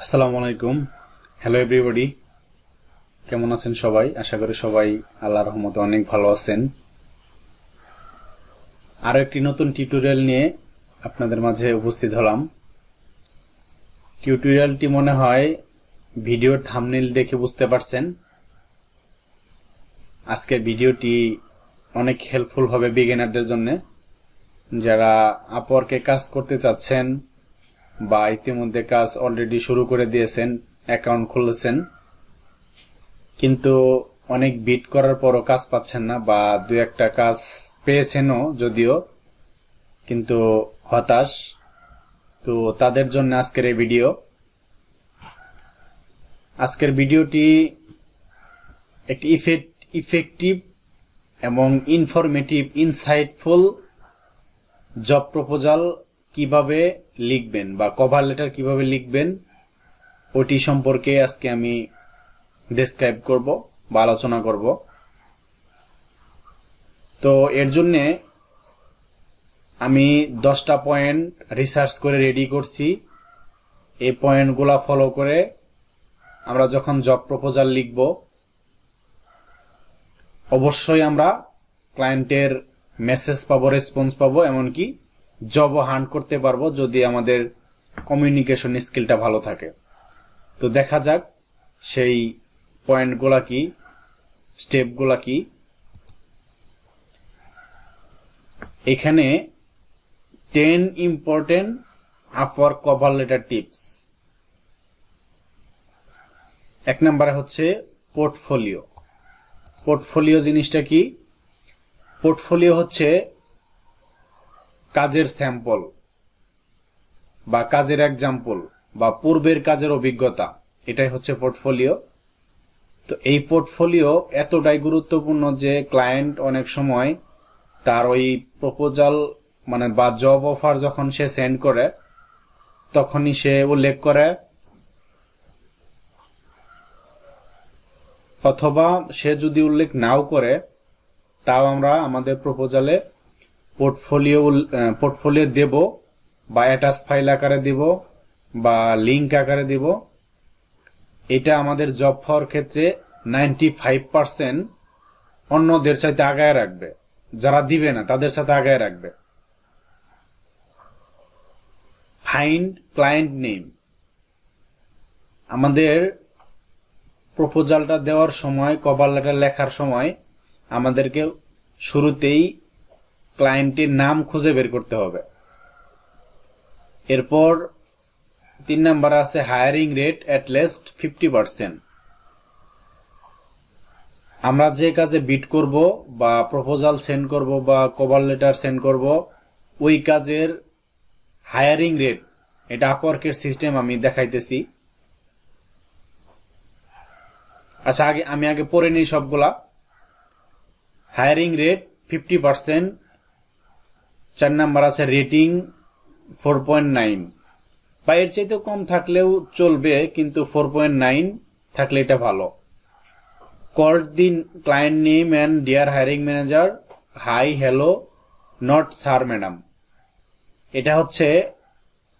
আসসালামু আলাইকুম। Hello everybody, কেমন আছেন সবাই? আশা করি সবাই আল্লাহর রহমতে অনেক ভালো আছেন। আরো একটি নতুন টিউটোরিয়াল নিয়ে আপনাদের মাঝে উপস্থিত হলাম। টিউটোরিয়ালটি মনে হয় ভিডিওর থাম্বনেইল দেখে বুঝতে পারছেন। আজকের ভিডিওটি অনেক হেল্পফুল হবে বিগিনারদের জন্য, যারা আপওয়ার্কে কাজ করতে চাচ্ছেন বা ইতিমধ্যে কাজ অলরেডি শুরু করে দিয়েছেন, অ্যাকাউন্ট খুলেছেন, কিন্তু অনেক বিট করার পরও কাজ পাচ্ছেন না, বা দু একটা কাজ পেয়েছেনও যদিও, কিন্তু হতাশ। তো তাদের জন্য আজকের এই ভিডিও। আজকের ভিডিওটি একটি ইফেক্টিভ এবং ইনফরমেটিভ ইনসাইটফুল জব প্রপোজাল কিভাবে লিখবেন বা কভার লেটার কিভাবে লিখবেন ওটি সম্পর্কে আজকে আমি ডেসক্রাইব করব বা আলোচনা করব। তো এর জন্য আমি 10টা পয়েন্ট রিসার্চ করে রেডি করছি। এই পয়েন্টগুলা ফলো করে আমরা যখন জব প্রপোজাল লিখব, অবশ্যই আমরা ক্লায়েন্টের মেসেজ পাবো, রেসপন্স পাবো, এমনকি জবও হান্ট করতে পারবো যদি আমাদের কমিউনিকেশন স্কিলটা ভালো থাকে। তো দেখা যাক সেই পয়েন্টগুলা কি, স্টেপগুলা কি। এখানে 10 important Upwork cover letter tips. 1 নম্বরে হচ্ছে পোর্টফোলিও। পোর্টফোলিও জিনিসটা কি? পোর্টফোলিও হচ্ছে কাজের স্যাম্পল বা কাজের এক্সাম্পল বা পূর্বের কাজের অভিজ্ঞতা, এটাই হচ্ছে পোর্টফোলিও। তো এই পোর্টফোলিও এতটাই গুরুত্বপূর্ণ যে ক্লায়েন্ট অনেক সময় তার ওই প্রপোজাল বা জব অফার যখন সে সেন্ড করে তখনই সে উল্লেখ করে, অথবা সে যদি উল্লেখ নাও করে তাও আমরা আমাদের প্রপোজালে পোর্টফোলিও দেব, বা অ্যাটাচ ফাইল আকারে দিব বা লিংক আকারে দিব। এটা আমাদের জব পাওয়ার ক্ষেত্রে 95% অন্যদের সাথে আগায় রাখবে, যারা দিবে না তাদের সাথে আগায় রাখবে। Find client name. আমাদের প্রপোজালটা দেওয়ার সময়, কভার লেটার লেখার সময় আমাদেরকে শুরুতেই ক্লায়েন্টের নাম খুঁজে বের করতে হবে। এরপর 3 নাম্বার আছে হায়ারিং রেট অ্যাট লিস্ট 50%। আমরা যে কাজে বিড করব বা প্রপোজাল সেন্ড করব বা কভার লেটার সেন্ড করব, ওই কাজের হায়ারিং রেট, এটা আপওয়ার্কের সিস্টেম আমি দেখাইতেছি। আচ্ছা, আমি আগে পড়ে নিই সবগুলা। Hiring rate 50%। 4 নাম্বার আছে রেটিং 4.9, বা এর চাইতে কম থাকলেও চলবে, কিন্তু 4.9 থাকলে এটা ভালো। Call the client name and dear hiring manager, hi, hello, not sir, madam. এটা হচ্ছে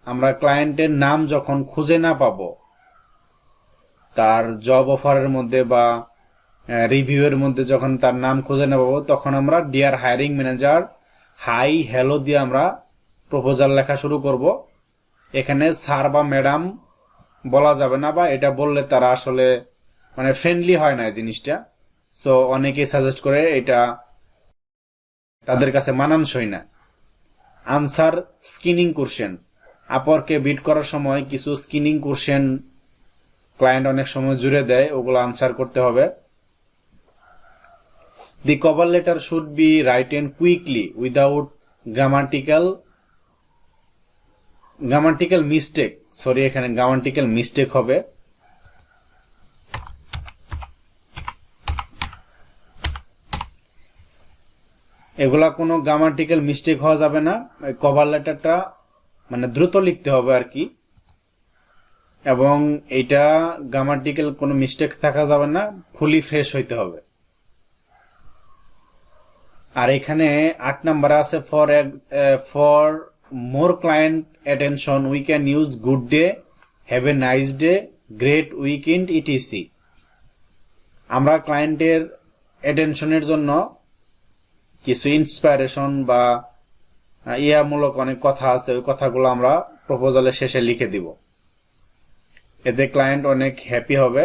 আমরা ক্লায়েন্টের নাম যখন খুঁজে না পাবো, তার জব অফারের মধ্যে বা রিভিউয়ের মধ্যে যখন তার নাম খুঁজে না পাবো, তখন আমরা dear hiring manager, hi, hello দিয়ে আমরা প্রপোজাল লেখা শুরু করব। এখানে স্যার বা ম্যাডাম বলা যাবে না, বা এটা বললে তারা আসলে ফ্রেন্ডলি হয় না এই জিনিসটা। সো অনেকেই সাজেস্ট করে এটা তাদের কাছে মানানসই না। Answer screening question. আপওয়ার্কে বিড করার সময় কিছু স্ক্রিনিং কোশ্চেন ক্লায়েন্ট অনেক সময় জুড়ে দেয়, ওগুলো আনসার করতে হবে। The cover letter should be written quickly without grammatical mistake. Sorry, এখানে গ্রামাটিক্যাল মিস্টেক হবে। এগুলা কোনো গ্রামাটিক্যাল মিস্টেক হওয়া যাবে না। কভার লেটারটা দ্রুত লিখতে হবে আর কি, এবং এটা গ্রামাটিক্যাল কোনো মিস্টেক থাকা যাবে না, ফুলি ফ্রেশ হইতে হবে। আর এখানে 8 নাম্বার আছে for more client attention we can use good day, have a nice day, great weekend, etc. আমরা ক্লায়েন্টের অ্যাটেনশনের জন্য কিছু ইন্সপাইরেশন বা ইয়ামূলক অনেক কথা আছে, ওই কথাগুলো আমরা প্রপোজালের শেষে লিখে দিব। এতে ক্লায়েন্ট অনেক হ্যাপি হবে।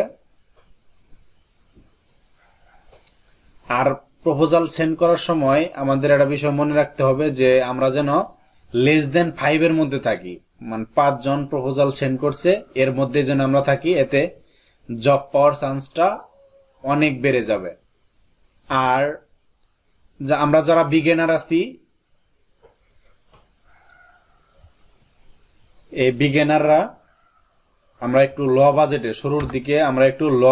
আর প্রপোজাল সেন্ড করার সময় আমাদের একটা বিষয় মনে রাখতে হবে যে আমরা যেন লেস দেন 5 এর মধ্যে থাকি, মানে 5 জন প্রপোজাল সেন্ড করছে এর মধ্যে যেন আমরা থাকি, এতে জব পাওয়ার চান্সটা অনেক বেড়ে যাবে। আর আমরা যারা বিগিনার আছি, এই বিগিনাররা আমরা একটু ল বাজেটে, শুরুর দিকে আমরা একটু ল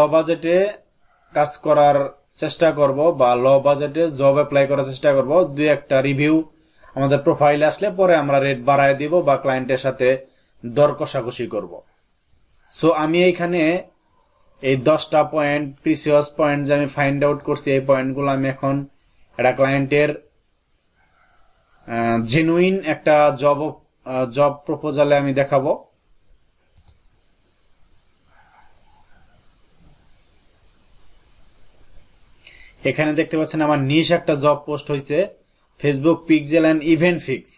বাজেটে কাজ করার চেষ্টা করব, বা ল বাজেটে জব অ্যাপ্লাই করার চেষ্টা করব। 2-1টা রিভিউ আমাদের প্রোফাইলে আসলে পরে আমরা রেট বাড়ায় দিব বা ক্লায়েন্টের সাথে দর কষাকষি করব। সো আমি এইখানে এই 10টা পয়েন্ট, প্রিসিয়াস পয়েন্ট যে আমি ফাইন্ড আউট করছি, এই পয়েন্টগুলো আমি এখন একটা ক্লায়েন্টের জেনুইন একটা জব প্রপোজালে আমি দেখাবো। এখানে দেখতে পাচ্ছেন আমার নিশ একটা জব পোস্ট হয়েছে, Facebook pixel and event fix,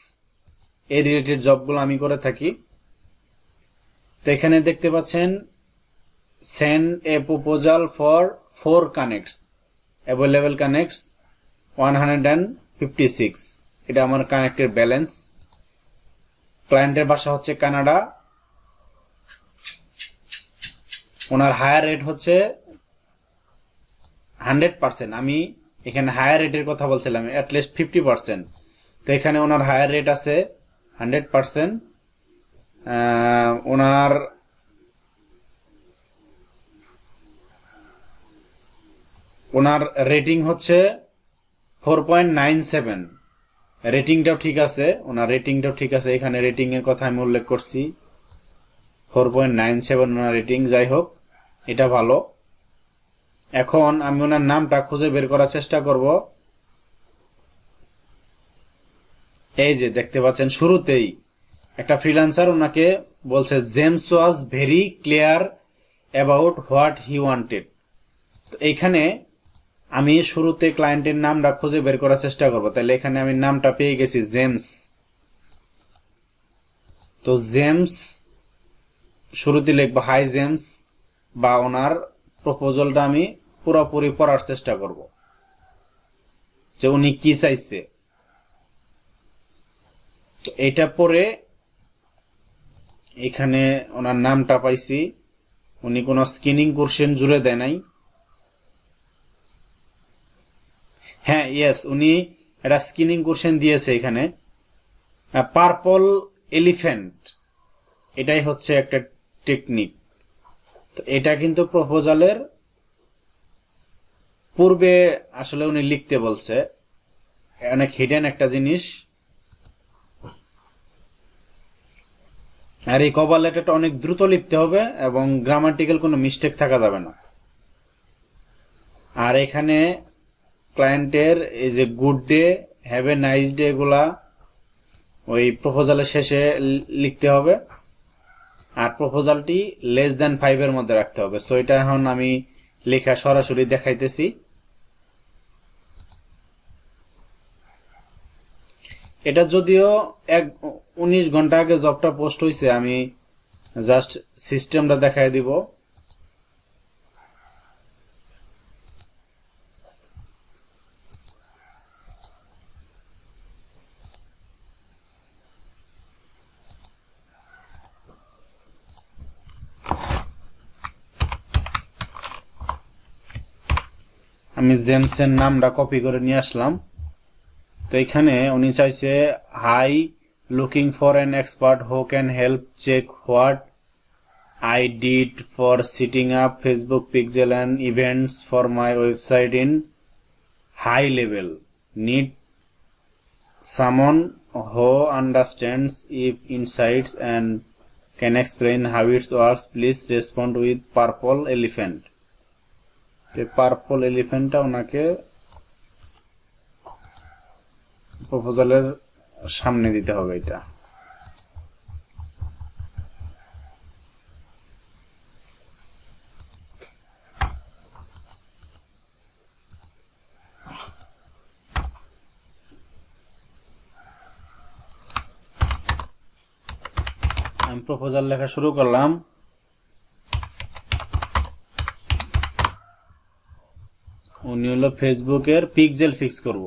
এই রিলেটেড জবগুলো আমি করে থাকি। তো এখানে দেখতে পাচ্ছেন send a proposal for 4 connects, available connects 156, এটা আমার কানেক্টের ব্যালেন্স। ক্লায়েন্টের বাসা হচ্ছে কানাডা, ওনার হায়ার রেট হচ্ছে 100%। আমি এখানে হায়ার রেটের কথা বলছিলাম, অ্যাটলিস্ট 50%। তো এখানে ওনার হায়ার রেট আছে 100%। ওনার রেটিং হচ্ছে 4.97, রেটিংটাও ঠিক আছে, ওনার রেটিংটাও ঠিক আছে। এখানে রেটিং এর কথা আমি উল্লেখ করছি, 4.97 ওনার রেটিং। যাই হোক, এটা ভালো। এখন আমি ওনার নামটা খুঁজে বের করার চেষ্টা করব। এই যে দেখতে পাচ্ছেন শুরুতেই একটা ফ্রিল্যান্সার ওনাকে বলছে, James was very clear about what he wanted. তো এইখানে আমি শুরুতে ক্লায়েন্টের নামটা খুঁজে বের করার চেষ্টা করব। তাহলে এখানে আমি নামটা পেয়ে গেছি, জেমস। তো জেমস শুরুতে লিখবো হাই জেমস, বা ওনার প্রপোজালটা আমি পুরোপুরি পড়ার চেষ্টা করব যে উনি কি চাইছে। এটা পরে এখানে ওনার নামটা পাইছি, উনি কোনো স্ক্রিনিং কোশ্চেন জুড়ে দেয় নাই। হ্যাঁ, ইয়েস, উনি একটা স্ক্রিনিং কোশ্চেন দিয়েছে এখানে, পার্পল এলিফ্যান্ট, এটাই হচ্ছে একটা টেকনিক। তো এটা কিন্তু প্রপোজালের পূর্বে আসলে উনি লিখতে বলছে, অনেক হিডেন একটা জিনিস। আর এই কভার লেটারটা অনেক দ্রুত লিখতে হবে এবং গ্রামাটিক্যাল কোনো মিস্টেক থাকা যাবে না। আর এখানে ক্লায়েন্টের এই যে good day, have a nice day, এগুলা ওই প্রপোজালের শেষে লিখতে হবে। আর প্রপোজালটি লেস দেন 5 এর মধ্যে রাখতে হবে। সো এটা এখন আমি লেখা সরাসরি দেখাইতেছি। এটা যদিও 19 ঘন্টা আগে জবটা পোস্ট হয়েছে, আমি জাস্ট সিস্টেমটা দেখাই দিব। আমি জেমসের নামটা কপি করে নিয়ে আসলাম। তো এখানে উনি চাইছে, hi, looking for an expert who can help check what I did for setting up Facebook pixel and events for my website in high level, need someone who understands if insights and can explain how its works, please respond with purple elephant. Purple এলিফ্যান্টটা ওনাকে প্রপোজালের সামনে দিতে হবে এটা। আমি proposal লেখা শুরু করলাম। উনি হলো ফেসবুকের পিক্সেল ফিক্স করব।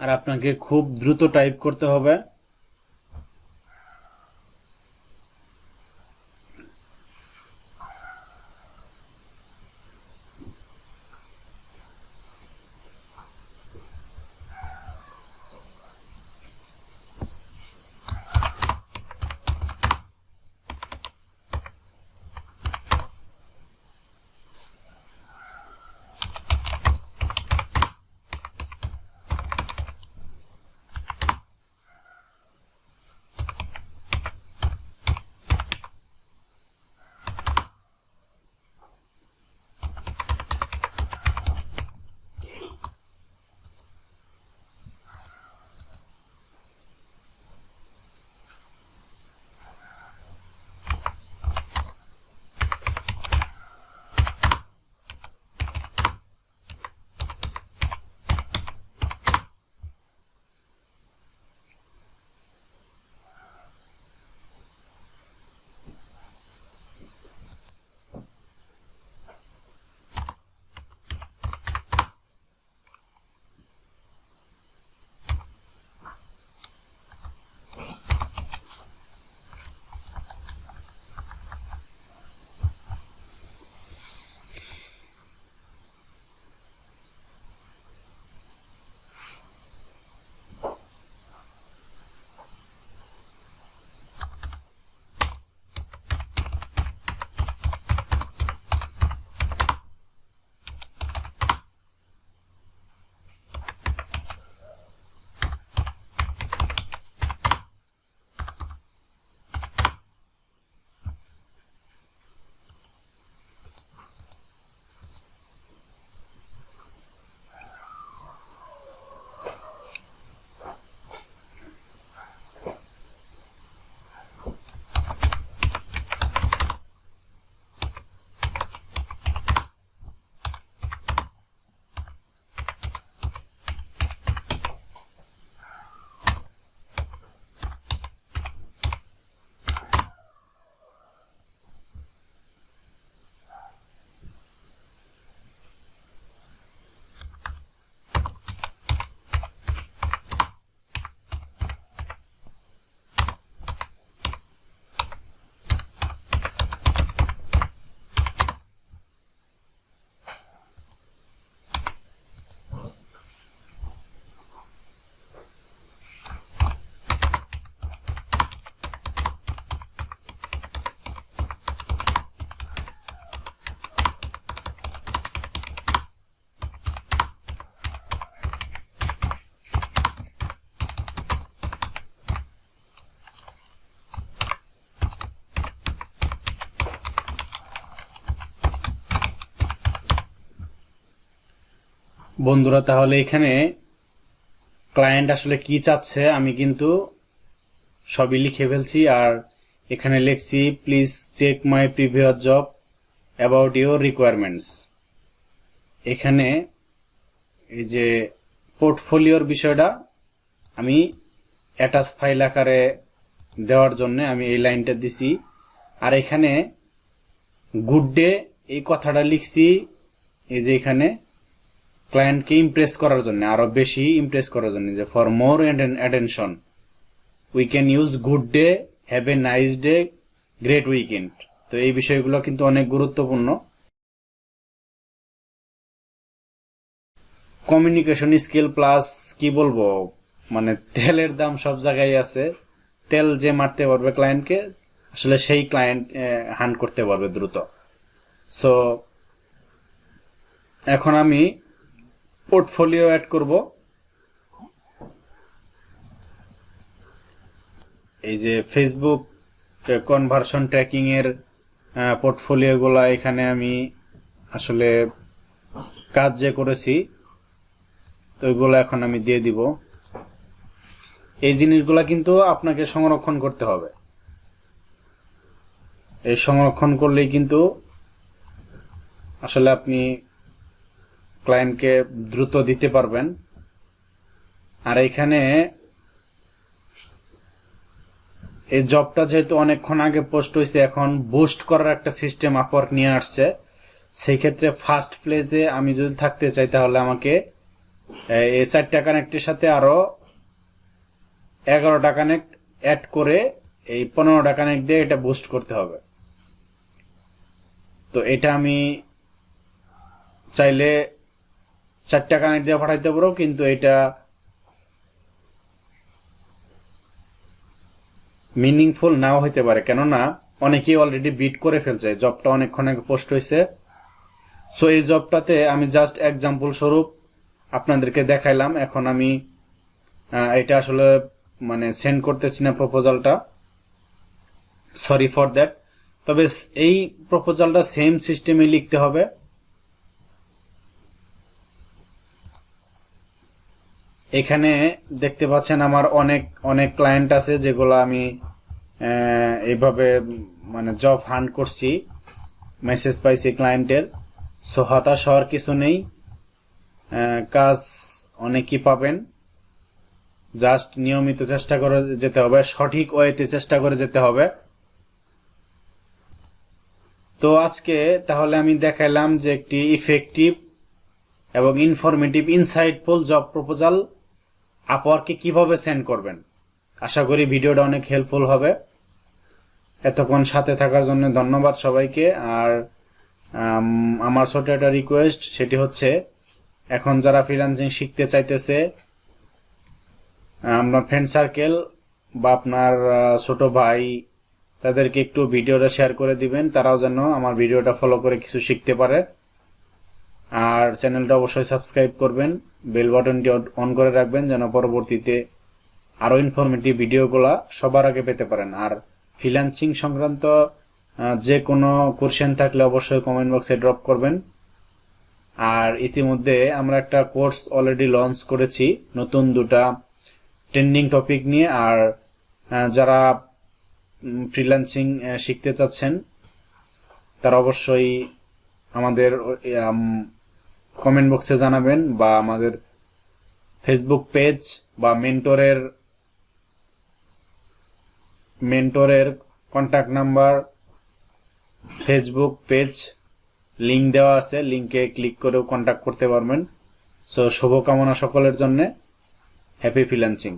আর আপনাকে খুব দ্রুত টাইপ করতে হবে। বন্ধুরা, তাহলে এখানে ক্লায়েন্ট আসলে কি চাচ্ছে আমি কিন্তু সবই লিখে ফেলছি। আর এখানে লিখছি, please check my previous job about your requirements. এখানে এই যে পোর্টফোলিওর বিষয়টা আমি অ্যাটাচ ফাইল আকারে দেওয়ার জন্য আমি এই লাইনটা দিছি। আর এখানে গুড ডে এই কথাটা লিখছি এই যে এখানে ক্লায়েন্টকে ইমপ্রেস করার জন্য, আরো বেশি ইমপ্রেস করার জন্য, যে for more attention we can use good day, have a nice day, great weekend. তো এই বিষয়গুলো কিন্তু অনেক গুরুত্বপূর্ণ। কমিউনিকেশন স্কিল প্লাস কি বলবো, মানে তেলের দাম সব জায়গায় আছে। তেল যে মারতে পারবে ক্লায়েন্টকে, আসলে সেই ক্লায়েন্ট হান্ট করতে পারবে দ্রুত। সো এখন আমি পোর্টফোলিও অ্যাড করব। এই যে ফেসবুক কনভার্সন ট্র্যাকিং এর পোর্টফোলিও গুলা এখানে আমি আসলে কাজ যে করেছি তো ওইগুলো এখন আমি দিয়ে দিব। এই জিনিসগুলা কিন্তু আপনাকে সংরক্ষণ করতে হবে। এই সংরক্ষণ করলেই কিন্তু আসলে আপনি ক্লায়েন্টকে দ্রুত দিতে পারবেন। আর এখানে এই জবটা যেহেতু অনেকক্ষণ আগে পোস্ট হয়েছে, এখন বুস্ট করার একটা সিস্টেম আপওয়ার্ক নিয়ে আসছে। সেই ক্ষেত্রে ফার্স্ট প্লেজে আমি যদি থাকতে চাই তাহলে আমাকে এই 4টা কানেক্টের সাথে আরো 11টা কানেক্ট অ্যাড করে এই 15টা কানেক্ট দিয়ে এটা বুস্ট করতে হবে। তো এটা আমি চাইলে 4টা কানেক্ট দিয়ে পাঠাইতে পারো, কিন্তু এটা মিনিংফুল নাও হইতে পারে, কেননা অনেকেই অলরেডি বিট করে ফেলছে। জবটা অনেকক্ষণ আগে পোস্ট হয়েছে। সো এই জবটাতে আমি জাস্ট এক্সাম্পল স্বরূপ আপনাদেরকে দেখাইলাম। এখন আমি এটা আসলে মানে সেন্ড করতেছি না প্রপোজালটা, সরি ফর দ্যাট। তবে এই প্রপোজালটা সেম সিস্টেমে লিখতে হবে। এখানে দেখতে পাচ্ছেন আমার অনেক অনেক ক্লায়েন্ট আছে যেগুলো আমি এইভাবে মানে জব হান্ট করছি, মেসেজ পাইছি ক্লায়েন্টের। সো হতাশ হওয়ার কিছু নেই, কাজ অনেকই পাবেন। জাস্ট নিয়মিত চেষ্টা করে যেতে হবে, সঠিক ওয়েতে চেষ্টা করে যেতে হবে। তো আজকে তাহলে আমি দেখাইলাম যে একটি ইফেক্টিভ এবং ইনফরমেটিভ ইনসাইটফুল জব প্রপোজাল আপওয়ার্কে কিভাবে সেন্ড করবেন। আশা করি ভিডিওটা অনেক হেল্পফুল হবে। এতক্ষণ সাথে থাকার জন্য ধন্যবাদ সবাইকে। আর আমার ছোট একটা রিকোয়েস্ট, সেটি হচ্ছে এখন যারা ফ্রিল্যান্সিং শিখতে চাইতেছে, আপনার ফ্রেন্ড সার্কেল বা আপনার ছোট ভাই তাদেরকে একটু ভিডিওটা শেয়ার করে দিবেন, তারাও যেন আমার ভিডিওটা ফলো করে কিছু শিখতে পারে। আর চ্যানেলটা অবশ্যই সাবস্ক্রাইব করবেন, বেল বাটনটি অন করে রাখবেন যেন পরবর্তীতে আরো ইনফরমেটিভ ভিডিওগুলা সবার আগে পেতে পারেন। আর ফ্রিল্যান্সিং সংক্রান্ত যে কোনো কোশ্চেন থাকলে অবশ্যই কমেন্ট বক্সে ড্রপ করবেন। আর ইতিমধ্যে আমরা একটা কোর্স অলরেডি লঞ্চ করেছি নতুন 2টা ট্রেন্ডিং টপিক নিয়ে। আর যারা ফ্রিল্যান্সিং শিখতে চাচ্ছেন তারা অবশ্যই আমাদের কমেন্ট বক্সে জানাবেন, বা আমাদের ফেসবুক পেজ বা মেন্টরের contact number, Facebook page link দেওয়া আছে, লিংকে ক্লিক করেও কন্টাক্ট করতে পারবেন। সো শুভকামনা সকলের জন্য। Happy freelancing.